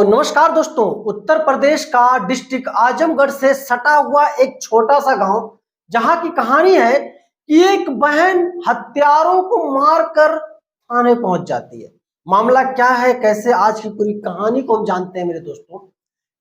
नमस्कार दोस्तों। उत्तर प्रदेश का डिस्ट्रिक्ट आजमगढ़ से सटा हुआ एक छोटा सा गांव, जहां की कहानी है कि एक बहन हत्यारों को मारकर थाने पहुंच जाती है। मामला क्या है, कैसे, आज की पूरी कहानी को हम जानते हैं मेरे दोस्तों।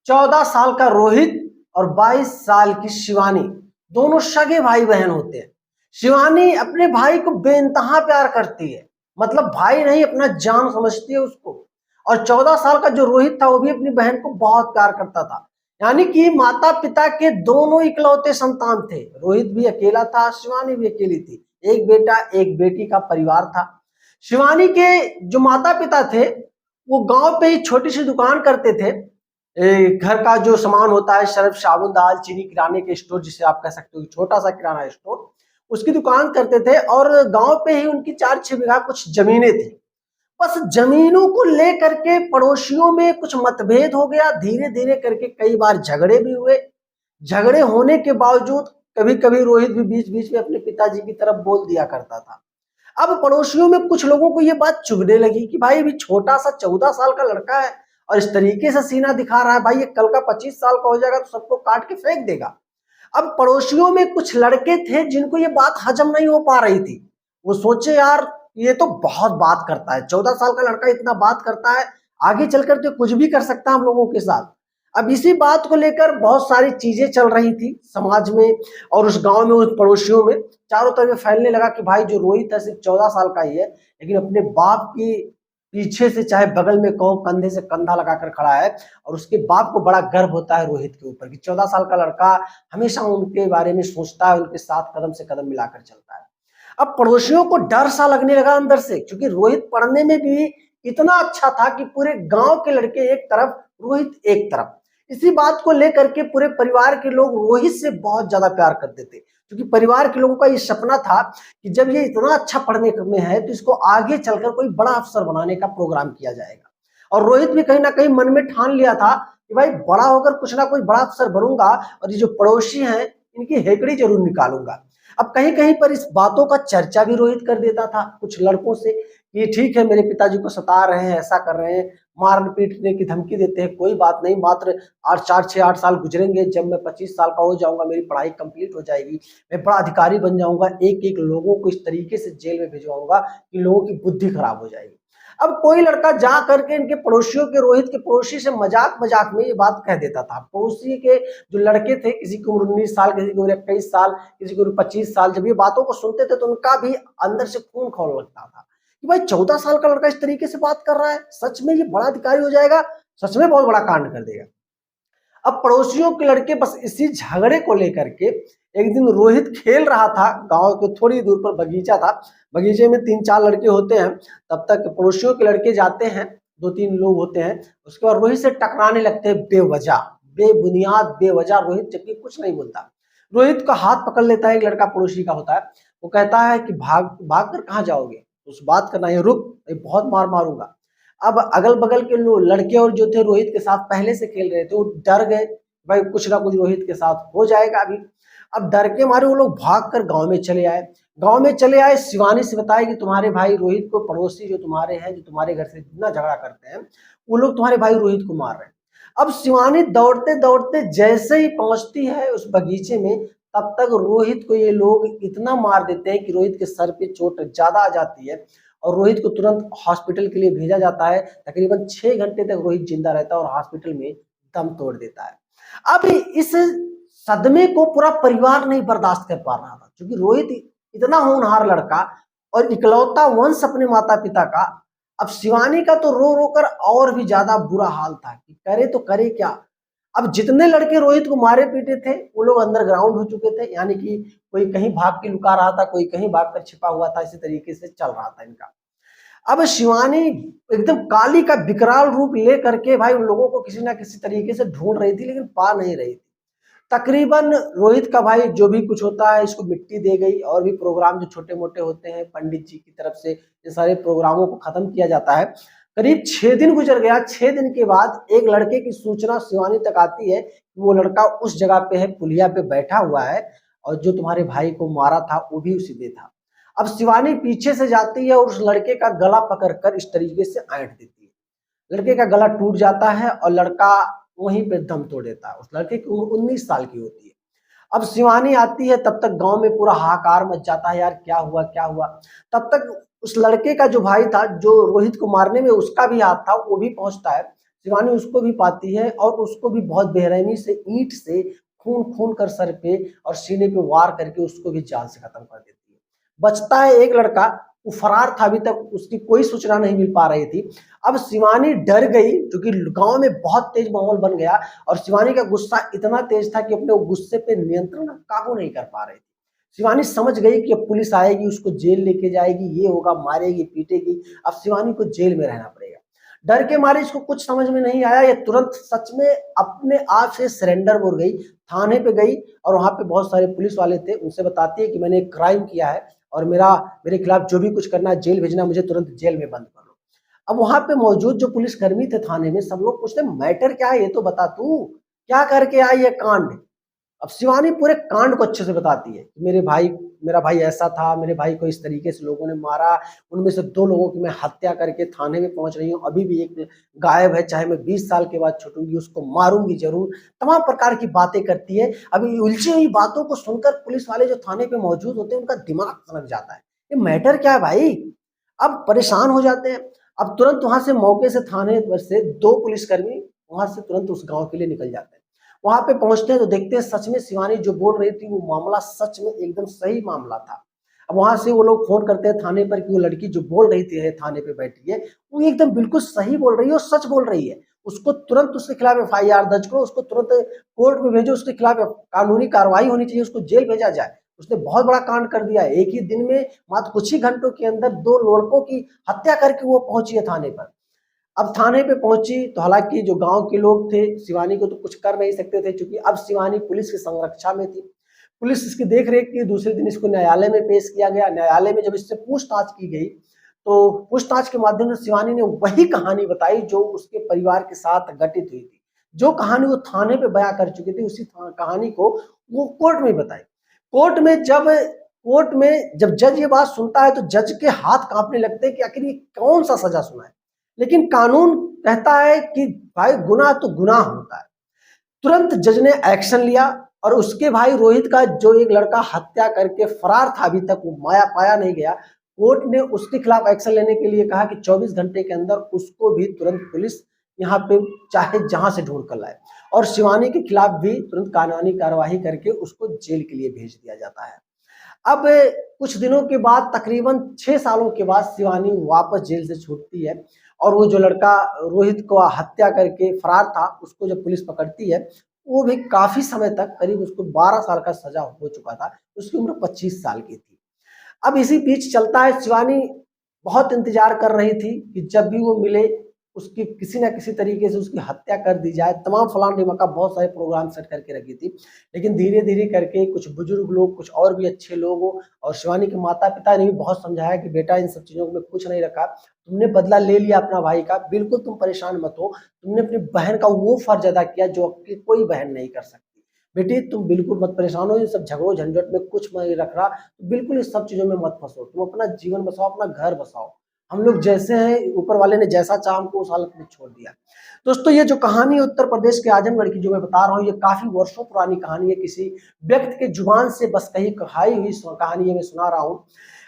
14 साल का रोहित और 22 साल की शिवानी दोनों सगे भाई बहन होते हैं। शिवानी अपने भाई को बेइंतहा प्यार करती है, मतलब भाई नहीं अपना जान समझती है उसको। और 14 साल का जो रोहित था वो भी अपनी बहन को बहुत प्यार करता था। यानी कि माता पिता के दोनों इकलौते संतान थे। रोहित भी अकेला था, शिवानी भी अकेली थी। एक बेटा एक बेटी का परिवार था। शिवानी के जो माता पिता थे वो गांव पे ही छोटी सी दुकान करते थे। घर का जो सामान होता है, सर्फ साबुन दाल चीनी, किराने के स्टोर जिसे आप कह सकते हो, छोटा सा किराना स्टोर, उसकी दुकान करते थे। और गांव पे ही उनकी 4-6 बीघा कुछ जमीनें थी। बस जमीनों को लेकर के पड़ोसियों में कुछ मतभेद हो गया। धीरे धीरे करके कई बार झगड़े भी हुए। झगड़े होने के बावजूद कभी कभी रोहित भी बीच बीच में अपने पिताजी की तरफ बोल दिया करता था। अब पड़ोसियों में कुछ लोगों को ये बात चुभने लगी कि भाई अभी छोटा सा 14 साल का लड़का है और इस तरीके से सीना दिखा रहा है, भाई ये कल का 25 साल का हो जाएगा तो सबको काट के फेंक देगा। अब पड़ोसियों में कुछ लड़के थे जिनको ये बात हजम नहीं हो पा रही थी। वो सोचे यार ये तो बहुत बात करता है, 14 साल का लड़का इतना बात करता है, आगे चलकर तो कुछ भी कर सकता है हम लोगों के साथ। अब इसी बात को लेकर बहुत सारी चीजें चल रही थी समाज में और उस गांव में, उस पड़ोसियों में चारों तरफ फैलने लगा कि भाई जो रोहित है सिर्फ 14 साल का ही है, लेकिन अपने बाप की पीछे से चाहे बगल में कहो, कंधे से कंधा लगाकर खड़ा है। और उसके बाप को बड़ा गर्व होता है रोहित के ऊपर कि 14 साल का लड़का हमेशा उनके बारे में सोचता है, उनके साथ कदम से कदम मिलाकर चलता है। अब पड़ोसियों को डर सा लगने लगा अंदर से, क्योंकि रोहित पढ़ने में भी इतना अच्छा था कि पूरे गांव के लड़के एक तरफ, रोहित एक तरफ। इसी बात को लेकर के पूरे परिवार के लोग रोहित से बहुत ज्यादा प्यार करते थे, क्योंकि परिवार के लोगों का ये सपना था कि जब ये इतना अच्छा पढ़ने में है तो इसको आगे चलकर कोई बड़ा अफसर बनाने का प्रोग्राम किया जाएगा। और रोहित भी कहीं ना कहीं मन में ठान लिया था कि भाई बड़ा होकर कुछ ना कोई बड़ा अफसर बनूंगा और ये जो पड़ोसी हैं इनकी हेकड़ी जरूर निकालूंगा। अब कहीं कहीं पर इस बातों का चर्चा भी रोहित कर देता था कुछ लड़कों से कि ठीक है, मेरे पिताजी को सता रहे हैं, ऐसा कर रहे हैं, मारने पीटने की धमकी देते हैं, कोई बात नहीं, मात्र 8 4 6 8 साल गुजरेंगे, जब मैं 25 साल का हो जाऊंगा, मेरी पढ़ाई कंप्लीट हो जाएगी, मैं बड़ा अधिकारी बन जाऊंगा, एक एक लोगों को इस तरीके से जेल में भिजवाऊंगा कि लोगों की बुद्धि खराब हो जाएगी। अब कोई लड़का जा करके इनके पड़ोसियों के, रोहित के पड़ोसी से मजाक मजाक में ये बात कह देता था। पड़ोसी के जो लड़के थे, किसी की उम्र 19 साल, किसी की उम्र 21 साल, किसी की उम्र 25 साल, जब ये बातों को सुनते थे तो उनका भी अंदर से खून खौलने लगता था कि भाई 14 साल का लड़का इस तरीके से बात कर रहा है, सच में ये बड़ा अधिकारी हो जाएगा, सच में बहुत बड़ा कांड कर देगा। अब पड़ोसियों के लड़के बस इसी झगड़े को लेकर के एक दिन रोहित खेल रहा था, गांव के थोड़ी दूर पर बगीचा था, बगीचे में 3-4 लड़के होते हैं। तब तक पड़ोसियों के लड़के जाते हैं, 2-3 लोग होते हैं, उसके बाद रोहित से टकराने लगते हैं बेवजह, बेबुनियाद, बेवजह। रोहित जबकि कुछ नहीं बोलता, रोहित का हाथ पकड़ लेता है एक लड़का पड़ोसी का होता है। वो कहता है कि भाग भाग कर कहाँ जाओगे, उस बात करना है, रुक, बहुत मार मारूंगा। अब अगल बगल के लड़के और जो थे रोहित के साथ पहले से खेल रहे थे, वो डर गए, भाई कुछ ना कुछ रोहित के साथ हो जाएगा अभी। अब डर के मारे वो लोग भाग कर गांव में चले आए। गांव में चले आए, शिवानी से बताया कि तुम्हारे भाई रोहित को, पड़ोसी जो तुम्हारे हैं, जो तुम्हारे घर से जितना झगड़ा करते हैं, वो लोग तुम्हारे भाई रोहित को मार रहे हैं। अब शिवानी दौड़ते दौड़ते जैसे ही पहुंचती है उस बगीचे में, तब तक रोहित को ये लोग इतना मार देते हैं कि रोहित के सर पे चोट ज्यादा आ जाती है और रोहित को तुरंत हॉस्पिटल के लिए भेजा जाता है। तकरीबन 6 घंटे तक रोहित जिंदा रहता है और हॉस्पिटल में दम तोड़ देता है। अब इस सदमे को पूरा परिवार नहीं बर्दाश्त कर पा रहा था, क्योंकि रोहित इतना होनहार लड़का और इकलौता वंश अपने माता पिता का। अब शिवानी का तो रो रो कर और भी ज्यादा बुरा हाल था कि करे तो करे क्या। अब जितने लड़के रोहित को मारे पीटे थे वो लोग अंडरग्राउंड हो चुके थे, यानी कि कोई कहीं भाग के लुका रहा था, कोई कहीं भाग कर छिपा हुआ था, इसी तरीके से चल रहा था इनका। अब शिवानी एकदम काली का विकराल रूप ले करके भाई उन लोगों को किसी ना किसी तरीके से ढूंढ रही थी, लेकिन पा नहीं रही थी। तकरीबन रोहित का भाई जो भी कुछ होता है इसको मिट्टी दे गई, और भी प्रोग्राम जो छोटे मोटे होते हैं पंडित जी की तरफ से, ये सारे प्रोग्रामों को खत्म किया जाता है। करीब 6 दिन गुजर गया। 6 दिन के बाद एक लड़के की सूचना शिवानी तक आती है कि वो लड़का उस जगह पे है, पुलिया पे बैठा हुआ है, और जो तुम्हारे भाई को मारा था वो भी उसी में था। अब शिवानी पीछे से जाती है और उस लड़के का गला पकड़कर इस तरीके से ऐंठ देती है। लड़के का गला टूट जाता है और लड़का वहीं पे दम तोड़ देता है। उस लड़के की उम्र 19 साल की होती है। अब शिवानी आती है, तब तक गांव में पूरा हाहाकार मच जाता है, यार क्या हुआ क्या हुआ। तब तक उस लड़के का जो भाई था, जो रोहित को मारने में उसका भी हाथ था, वो भी पहुंचता है। शिवानी उसको भी पाती है और उसको भी बहुत बेरहमी से ईंट से खून खून कर सर पे और सीने पे वार करके उसको भी जान से खत्म कर देती है। बचता है एक लड़का, वो फरार था, अभी तक उसकी कोई सूचना नहीं मिल पा रही थी। अब शिवानी डर गई क्योंकि गांव में बहुत तेज माहौल बन गया और शिवानी का गुस्सा इतना तेज था कि अपने गुस्से पे नियंत्रण काबू नहीं कर पा रही थी। शिवानी समझ गई कि अब पुलिस आएगी, उसको जेल लेके जाएगी, ये होगा, मारेगी पीटेगी। अब शिवानी को जेल में रहना पड़ेगा। डर के मारे इसको कुछ समझ में नहीं आया, ये तुरंत सच में अपने आप से सरेंडर बोल गई। थाने पे गई और वहां पे बहुत सारे पुलिस वाले थे, उनसे बताती है कि मैंने एक क्राइम किया है और मेरे खिलाफ जो भी कुछ करना है, जेल भेजना, मुझे तुरंत जेल में बंद कर लो। अब वहां पे मौजूद जो पुलिसकर्मी थे थाने में, सब लोग पूछते मैटर क्या है, ये तो बता, तू क्या करके आई ये कांड। अब शिवानी पूरे कांड को अच्छे से बताती है कि मेरा भाई ऐसा था, मेरे भाई को इस तरीके से लोगों ने मारा, उनमें से 2 लोगों की मैं हत्या करके थाने में पहुंच रही हूँ, अभी भी एक गायब है, चाहे मैं 20 साल के बाद छूटूंगी, उसको मारूंगी जरूर। तमाम प्रकार की बातें करती है। अभी उलझी हुई बातों को सुनकर पुलिस वाले जो थाने पे मौजूद होते हैं, उनका दिमाग सनक जाता है, ये मैटर क्या है भाई। अब परेशान हो जाते हैं। अब तुरंत वहां से मौके से थाने से 2 पुलिसकर्मी वहां से तुरंत उस गांव के लिए निकल जाते हैं। वहां पे पहुंचते हैं तो देखते हैं सच में शिवानी जो बोल रही थी वो मामला सच में एकदम सही मामला था। अब वहां से वो लोग फोन करते हैं थाने पर कि वो लड़की जो बोल रही थी थाने पे बैठी है, वो एकदम बिल्कुल सही बोल रही है और सच बोल रही है। उसको तुरंत उसके खिलाफ FIR दर्ज करो, उसको तुरंत कोर्ट में भेजो, उसके खिलाफ कानूनी कार्रवाई होनी चाहिए, उसको जेल भेजा जाए। उसने बहुत बड़ा कांड कर दिया है। एक ही दिन में मात्र कुछ ही घंटों के अंदर 2 लड़कों की हत्या करके वो पहुंची है थाने पर। अब थाने पे पहुंची तो हालांकि जो गांव के लोग थे, शिवानी को तो कुछ कर नहीं सकते थे, क्योंकि अब शिवानी पुलिस की संरक्षा में थी। पुलिस इसकी देख रेख की। दूसरे दिन इसको न्यायालय में पेश किया गया। न्यायालय में जब इससे पूछताछ की गई तो पूछताछ के माध्यम से शिवानी ने वही कहानी बताई जो उसके परिवार के साथ घटित हुई थी। जो कहानी वो थाने पे बयां कर चुकी थी, उसी कहानी को वो कोर्ट में बताई। कोर्ट में जब जज ये बात सुनता है तो जज के हाथ कांपने लगते हैं कि आखिर ये कौन सा सजा सुना है। लेकिन कानून कहता है कि भाई गुनाह तो गुनाह होता है। तुरंत जज ने एक्शन लिया और उसके भाई रोहित का जो एक लड़का हत्या करके फरार था, अभी तक वो माया पाया नहीं गया, कोर्ट ने उसके खिलाफ एक्शन लेने के लिए कहा कि 24 घंटे के अंदर उसको भी तुरंत पुलिस यहाँ पे चाहे जहां से ढूंढ कर लाए और शिवानी के खिलाफ भी तुरंत कानूनी कार्यवाही करके उसको जेल के लिए भेज दिया जाता है। अब कुछ दिनों के बाद, तकरीबन 6 सालों के बाद, शिवानी वापस जेल से छूटती है और वो जो लड़का रोहित को हत्या करके फरार था, उसको जब पुलिस पकड़ती है, वो भी काफी समय तक, करीब उसको 12 साल का सजा हो चुका था, उसकी उम्र 25 साल की थी। अब इसी बीच चलता है, शिवानी बहुत इंतजार कर रही थी कि जब भी वो मिले उसकी किसी ना किसी तरीके से उसकी हत्या कर दी जाए। तमाम फलान ढिमका बहुत सारे प्रोग्राम सेट करके रखी थी, लेकिन धीरे धीरे करके कुछ बुजुर्ग लोग, कुछ और भी अच्छे लोग और शिवानी के माता पिता ने भी बहुत समझाया कि बेटा इन सब चीजों में कुछ नहीं रखा, तुमने बदला ले लिया अपना भाई का, बिल्कुल तुम परेशान मत हो, तुमने अपनी बहन का वो फर्ज अदा किया जो कोई बहन नहीं कर सकती। बेटी तुम बिल्कुल मत परेशान हो, इन सब झगड़ों झंझट में कुछ नहीं रख रहा, तो बिल्कुल इस सब चीजों में मत फंसो, तुम अपना जीवन बसाओ, अपना घर बसाओ। हम लोग जैसे हैं, ऊपर वाले ने जैसा चाहा हमको उस हालत में छोड़ दिया। दोस्तों, ये जो कहानी है उत्तर प्रदेश के आजमगढ़ की जो मैं बता रहा हूँ, ये काफी वर्षों पुरानी कहानी है। किसी व्यक्ति के जुबान से बस कही कहाई हुई कहानी है, मैं सुना रहा हूँ।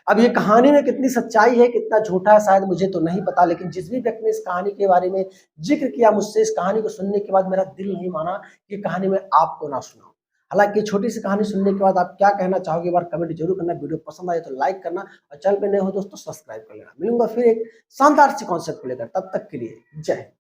अब ये कहानी में कितनी सच्चाई है, कितना झूठा है, शायद मुझे तो नहीं पता, लेकिन जिस भी व्यक्ति ने इस कहानी के बारे में जिक्र किया मुझसे, इस कहानी को सुनने के बाद मेरा दिल नहीं माना कि कहानी मैं आपको ना सुनाऊं। हालांकि छोटी सी कहानी सुनने के बाद आप क्या कहना चाहोगे, एक बार कमेंट जरूर करना। वीडियो पसंद आए तो लाइक करना और चैनल पे नए हो दोस्तों सब्सक्राइब कर लेना। मिलूंगा फिर एक शानदार सी कॉन्सेप्ट को लेकर, तब तक के लिए जय हिंद।